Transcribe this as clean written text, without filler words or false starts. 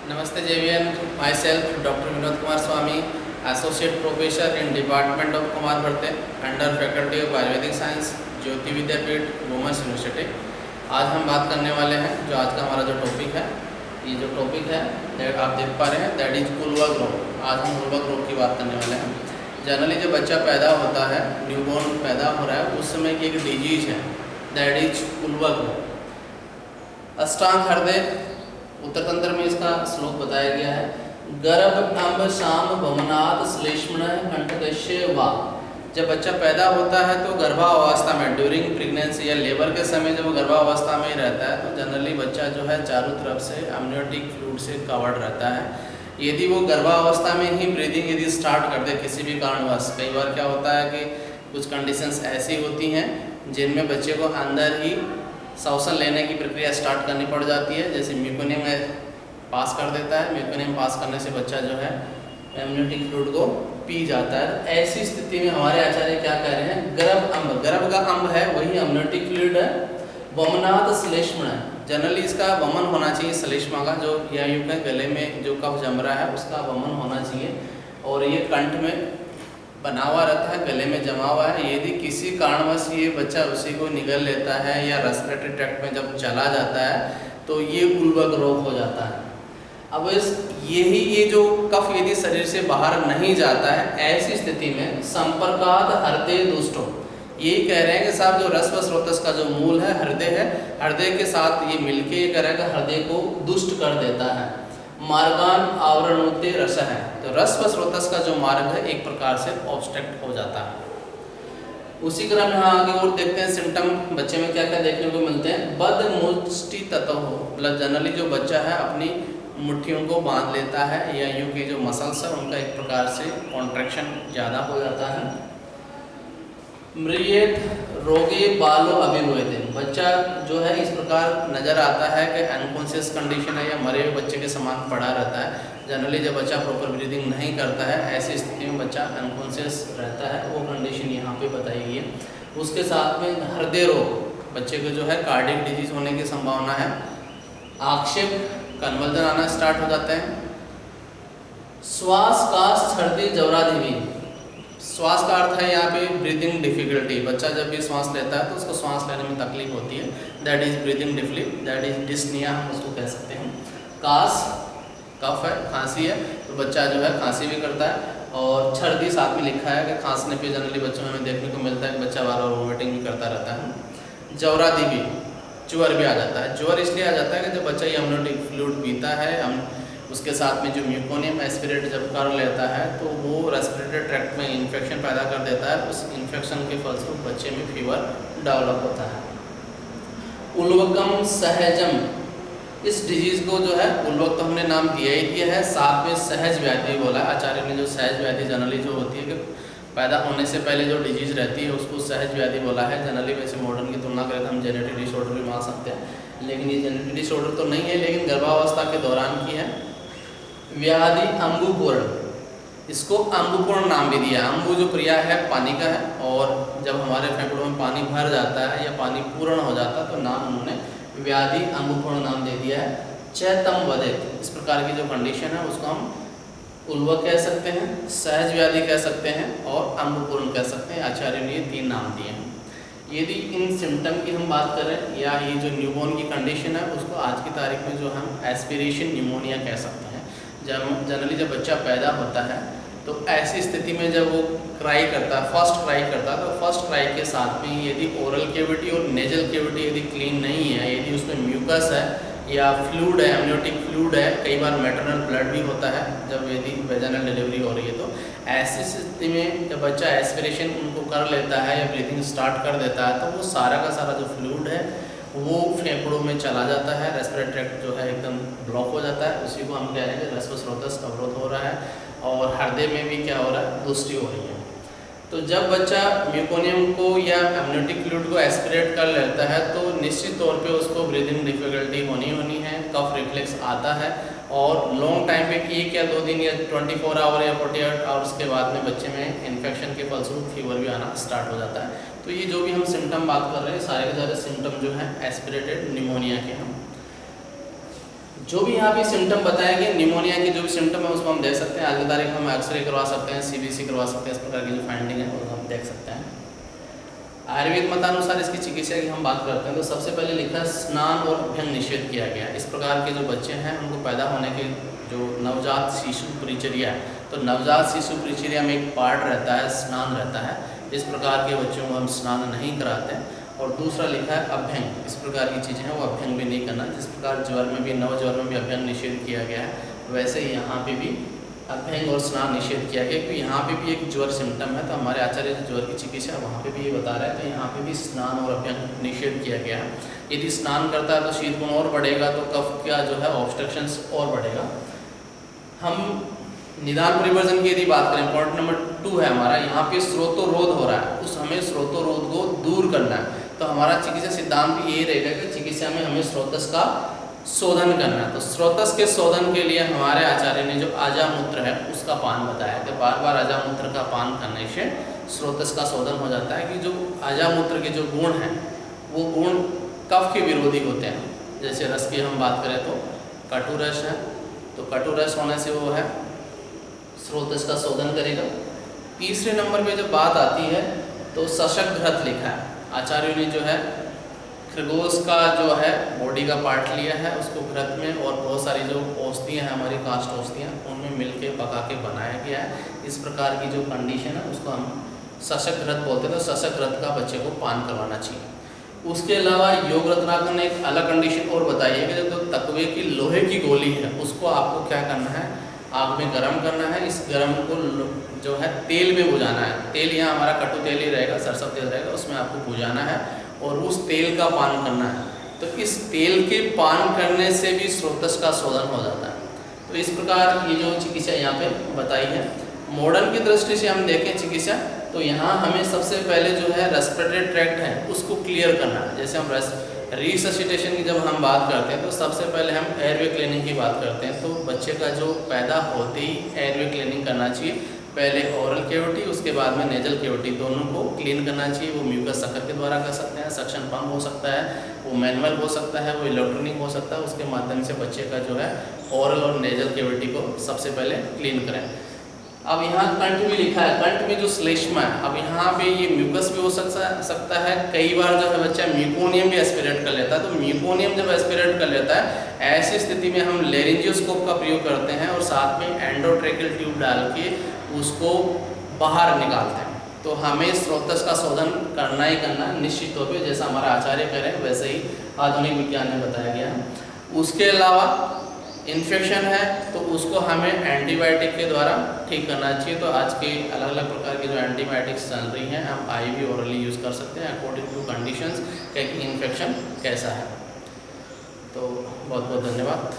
Namaste JVN, myself Dr. Vinod Kumar Swami, Associate Professor in Department of Kumar Bharte, under Faculty of Ayurvedic Science, Jyoti Vidyapeeth, women's university. आज हम बात करने वाले हैं जो आज का हमारा जो टॉपिक है, ये जो टॉपिक है आप देख पा रहे हैं, दैट इज उल्वा ग्रोथ। आज हम उल्वा ग्रोथ की बात करने वाले हैं। जनरली जब बच्चा पैदा होता है, न्यूबॉर्न पैदा हो रहा है, उस समय की एक डिजीज है, दैट इज उल्वा ग्रोथ। अष्टांग हृदय उत्तरतंत्र में इसका श्लोक बताया गया है। गर्भ अम्ब शाम भवनाथ श्लेष्मण कंठकश्य वा। जब बच्चा पैदा होता है तो गर्भावस्था में, ड्यूरिंग प्रेगनेंसी या लेबर के समय जब वो गर्भावस्था में ही रहता है तो जनरली बच्चा जो है चारों तरफ से अम्नियोटिक फ्लूइड से कवर्ड रहता है। यदि वो गर्भावस्था में ही ब्रीदिंग यदि स्टार्ट कर दे किसी भी कारणवश, कई बार क्या होता है कि कुछ कंडीशंस ऐसी होती हैं जिनमें बच्चे को अंदर ही श्वसन लेने की प्रक्रिया स्टार्ट करनी पड़ जाती है, जैसे म्यूकोनियम में पास कर देता है। म्यूकोनियम पास करने से बच्चा जो है एमनियोटिक फ्लूइड को पी जाता है। ऐसी स्थिति में हमारे आचार्य क्या कह रहे हैं, गर्भ अम्ब, गर्भ का अम्ब है वही एमनियोटिक फ्लूइड है। वमनाथ श्लेष्मण, जनरली इसका वमन होना चाहिए श्लेष्मा का, जो या यूं कहें गले में जो कफ जम रहा है उसका वमन होना चाहिए, और ये कंठ में बना हुआ रहता है, गले में जमा हुआ है। यदि किसी कारणवश ये बच्चा उसी को निगल लेता है या रेस्पिरेटरी ट्रैक्ट में जब चला जाता है तो ये उल्बक रोग हो जाता है। अब ये जो कफ यदि शरीर से बाहर नहीं जाता है, ऐसी स्थिति में संपर्कात हृदय दुष्टो, यही कह रहे हैं कि साहब जो रस व स्रोतस का जो मूल है हृदय है, हृदय के साथ ये मिलके ये कह रहा है कि हृदय को दुष्ट कर देता है। मार्गान आवरणोते रस है, तो रस व स्रोतस का जो मार्ग है एक प्रकार से ऑब्स्ट्रक्ट हो जाता है। उसी क्रम में यहाँ आगे और देखते हैं सिम्टम बच्चे में क्या क्या देखने को मिलते हैं। बद मुष्टि तत्व हो, मतलब जनरली जो बच्चा है अपनी मुट्ठियों को बांध लेता है, या यूँ के जो मसल्स है उनका एक प्रकार से कॉन्ट्रैक्शन ज़्यादा हो जाता है। मृयेत रोगे बालो अभिभूयते, बच्चा जो है इस प्रकार नज़र आता है कि अनकॉन्शियस कंडीशन है या मरे हुए बच्चे के समान पड़ा रहता है। जनरली जब बच्चा प्रॉपर ब्रीदिंग नहीं करता है, ऐसी स्थिति में बच्चा अनकॉन्शियस रहता है, वो कंडीशन यहाँ पे बताई गई है। उसके साथ में हृदय रोग, बच्चे को जो है कार्डियक डिजीज होने की संभावना है। आक्षेप, कन्वल्जन आना स्टार्ट हो जाते हैं। श्वास काश सर्दी जवराधिवी, श्वास का अर्थ है यहाँ पे ब्रीदिंग डिफिकल्टी, बच्चा जब भी श्वास लेता है तो उसको श्वास लेने में तकलीफ होती है, that is breathing difficulty, that is dyspnoea हम उसको कह सकते हैं। काश कफ है, खांसी है, तो बच्चा जो है खांसी भी करता है। और छर्दी साथ में लिखा है कि खांसने पे जनरली बच्चों में हमें देखने को मिलता है कि बच्चा बार बार वोमिटिंग भी करता रहता है। जवरादिवी, ज्वर भी आ जाता है। ज्वर इसलिए आ जाता है कि जब बच्चा ये एमनियोटिक फ्लूइड पीता है, हम उसके साथ में जो म्यूकोनियम एस्पिरेट जब कर लेता है तो वो रेस्पिरेटरी ट्रैक्ट में इन्फेक्शन पैदा कर देता है। उस इन्फेक्शन के फलस्वरूप बच्चे में फीवर डेवलप होता है। उल्वकम सहजम, इस डिजीज़ को जो है उल्वक तो हमने नाम दिया ही दिया है, साथ में सहज व्याधि बोला है आचार्य ने। जो सहज व्याधि जनरली जो होती है कि पैदा होने से पहले जो डिजीज़ रहती है उसको सहज व्याधि बोला है। जनरली वैसे मॉडर्न की तुलना करें तो हम जेनेटिक डिसऑर्डर भी मान सकते हैं, लेकिन ये जेनेटिक डिसऑर्डर तो नहीं है, लेकिन गर्भावस्था के दौरान की है। व्याधि अम्बुपूर्ण, इसको अम्बुपूर्ण नाम भी दिया। अम्बु जो क्रिया है पानी का है, और जब हमारे फेफड़ों में पानी भर जाता है या पानी पूर्ण हो जाता है तो नाम उन्होंने व्याधि अम्बुपूर्ण नाम दे दिया है। चैतम वदित, इस प्रकार की जो कंडीशन है उसको हम उल्वक कह सकते हैं, सहज व्याधि कह सकते हैं और अम्बुपूर्ण कह सकते हैं। आचार्य ने ये 3 नाम दिए हैं। यदि इन सिम्टम की हम बात करें या ये जो न्यूबॉर्न की कंडीशन है उसको आज की तारीख में जो हम एस्पिरेशन न्यूमोनिया कह सकते हैं। जनरली जब बच्चा पैदा होता है तो ऐसी स्थिति में जब वो क्राई करता है, फर्स्ट क्राई करता है, तो फर्स्ट क्राई के साथ में यदि ओरल कैविटी और नेजल कैविटी यदि क्लीन नहीं है, यदि उसमें म्यूकस है या फ्लूइड है, एमनियोटिक फ्लूइड है, कई बार मैटरनल ब्लड भी होता है जब यदि वेजाइनल डिलीवरी हो रही है, तो ऐसी स्थिति में जब बच्चा एस्पिरेशन उनको कर लेता है या ब्रीथिंग स्टार्ट कर देता है तो वो सारा का सारा जो फ्लूइड है वो फेफड़ों में चला जाता है, रेस्पिरेटरी ट्रैक्ट जो है एकदम ब्लॉक हो जाता है। उसी को हम कह रहे हैं कि रस व स्रोतस अवरोध हो रहा है, और हृदय में भी क्या हो रहा है, दुष्टि हो रही है। तो जब बच्चा म्यूकोनियम को या एमनियोटिक फ्लूइड को एस्पिरेट कर लेता है तो निश्चित तौर पे उसको ब्रीदिंग डिफिकल्टी होनी है, कफ रिफ्लेक्स आता है, और लॉन्ग टाइम पे 1 या 2 दिन या 24 आवर या 48 आवर्स के बाद में बच्चे में इन्फेक्शन के फलस्वरूप फीवर भी आना स्टार्ट हो जाता है। तो ये जो भी हम सिम्टम बात कर रहे हैं सारे के सारे सिम्टम जो हैं एस्पिरेटेड निमोनिया के हम जो भी यहाँ पे सिम्टम बताएंगे निमोनिया के जो भी सिम्टम है उसको हम देख सकते हैं। आज की तारीख में हम एक्सरे करवा सकते हैं, CBC करवा सकते हैं, इस प्रकार की जो फाइंडिंग है वो हम देख सकते हैं। आयुर्वेद मतानुसार इसकी चिकित्सा की हम बात करते हैं तो सबसे पहले लिखा है स्नान और अभ्यंग निषेध किया गया। इस प्रकार के जो बच्चे हैं उनको पैदा होने के जो नवजात शिशु परिचर्या है, तो नवजात शिशु परिचर्या में एक पार्ट रहता है स्नान रहता है। इस प्रकार के बच्चों को हम स्नान नहीं कराते हैं। और दूसरा लिखा है अभ्यंग, इस प्रकार की चीज़ें हैं वो अभ्यंग भी नहीं करना। जिस प्रकार ज्वर में भी नवज्वर में भी अभ्यंग निषेध किया गया है, वैसे ही यहाँ पे भी अभ्यंग और स्नान निषेध किया गया। क्योंकि यहाँ पे भी एक ज्वर सिम्टम है, तो हमारे आचार्य जो ज्वर की चिकित्सा है वहाँ पे भी ये बता रहा है, तो यहाँ पे भी स्नान और अभ्यंग निषेध किया गया है। यदि स्नान करता है तो शीत गुण और बढ़ेगा, तो कफ का जो है ऑब्स्ट्रक्शंस और बढ़ेगा। हम निदान परिवर्जन की यदि बात करें, पॉइंट नंबर 2 है हमारा, यहाँ पे स्रोतोरोध हो रहा है, उस हमें स्रोतोरोध को दूर करना है। तो हमारा चिकित्सा सिद्धांत भी यही रहेगा कि चिकित्सा में हमें स्रोतस का शोधन करना है। तो स्रोतस के शोधन के लिए हमारे आचार्य ने जो आजामूत्र है उसका पान बताया कि बार बार आजामूत्र का पान करने से स्रोतस का शोधन हो जाता है। कि जो आजामूत्र के जो गुण हैं वो गुण कफ के विरोधी होते हैं। जैसे रस की हम बात करें तो कटु रस है, तो कटु रस होने से वो है स्रोतस का शोधन करेगा। तीसरे नंबर पे जब बात आती है तो शशक घृत लिखा है। आचार्यों ने जो है खरगोश का जो है बॉडी का पार्ट लिया है, उसको घृत में और बहुत सारी जो औषधियाँ हैं हमारी कास्ट औषधियाँ उनमें मिलके पका के बनाया गया है। इस प्रकार की जो कंडीशन है उसको हम शशक घृत बोलते हैं। तो शशक घृत का बच्चे को पान करवाना चाहिए। उसके अलावा योग रत्नाकर ने एक अलग कंडीशन और बताई है कि जो तकवे की लोहे की गोली है उसको आपको क्या करना है, आग में गर्म करना है। इस गर्म को जो है तेल में भुजाना है। तेल यहाँ हमारा कटु तेल ही रहेगा, सरसों तेल रहेगा, उसमें आपको भुजाना है और उस तेल का पान करना है। तो इस तेल के पान करने से भी स्रोतस का शोधन हो जाता है। तो इस प्रकार ये जो चिकित्सा यहाँ पे बताई है। मॉडर्न की दृष्टि से हम देखें चिकित्सा, तो यहाँ हमें सबसे पहले जो है रेस्पिरेटरी ट्रैक्ट है उसको क्लियर करना है। जैसे हम रिससिटेशन की जब हम बात करते हैं तो सबसे पहले हम एयरवे क्लीनिंग की बात करते हैं। तो बच्चे का जो पैदा होते ही एयरवे क्लीनिंग करना चाहिए। पहले ओरल कैविटी, उसके बाद में नेजल कैविटी, दोनों को क्लीन करना चाहिए। वो म्यूकस सकर के द्वारा कर सकते हैं, सक्शन पंप हो सकता है, वो मैनुअल हो सकता है, वो इलेक्ट्रॉनिक हो सकता है। उसके माध्यम से बच्चे का जो है ओरल और नेजल कैविटी को सबसे पहले क्लीन करें। अब यहाँ कंठ भी लिखा है, कंठ में जो श्लेष्मा है, अब यहाँ पे ये म्यूकस भी हो सकता है। कई बार जो है बच्चा म्यूकोनियम भी एस्पिरेट कर लेता है। तो म्यूकोनियम जब एस्पिरेट कर लेता है, ऐसी स्थिति में हम लेरिंजियोस्कोप का प्रयोग करते हैं और साथ में एंडोट्रेकियल ट्यूब डाल के उसको बाहर निकालते हैं। तो हमें स्रोतस का शोधन करना ही करना निश्चित तौर पे, जैसा हमारा आचार्य कह रहे हैं वैसे ही आधुनिक विज्ञान में बताया गया है। उसके अलावा इन्फेक्शन है तो उसको हमें एंटीबायोटिक के द्वारा ठीक करना चाहिए। तो आज के अलग अलग प्रकार की जो एंटीबायोटिक्स चल रही हैं हम IV ओरली यूज़ कर सकते हैं अकॉर्डिंग टू कंडीशंस कि इन्फेक्शन कैसा है। तो बहुत बहुत धन्यवाद।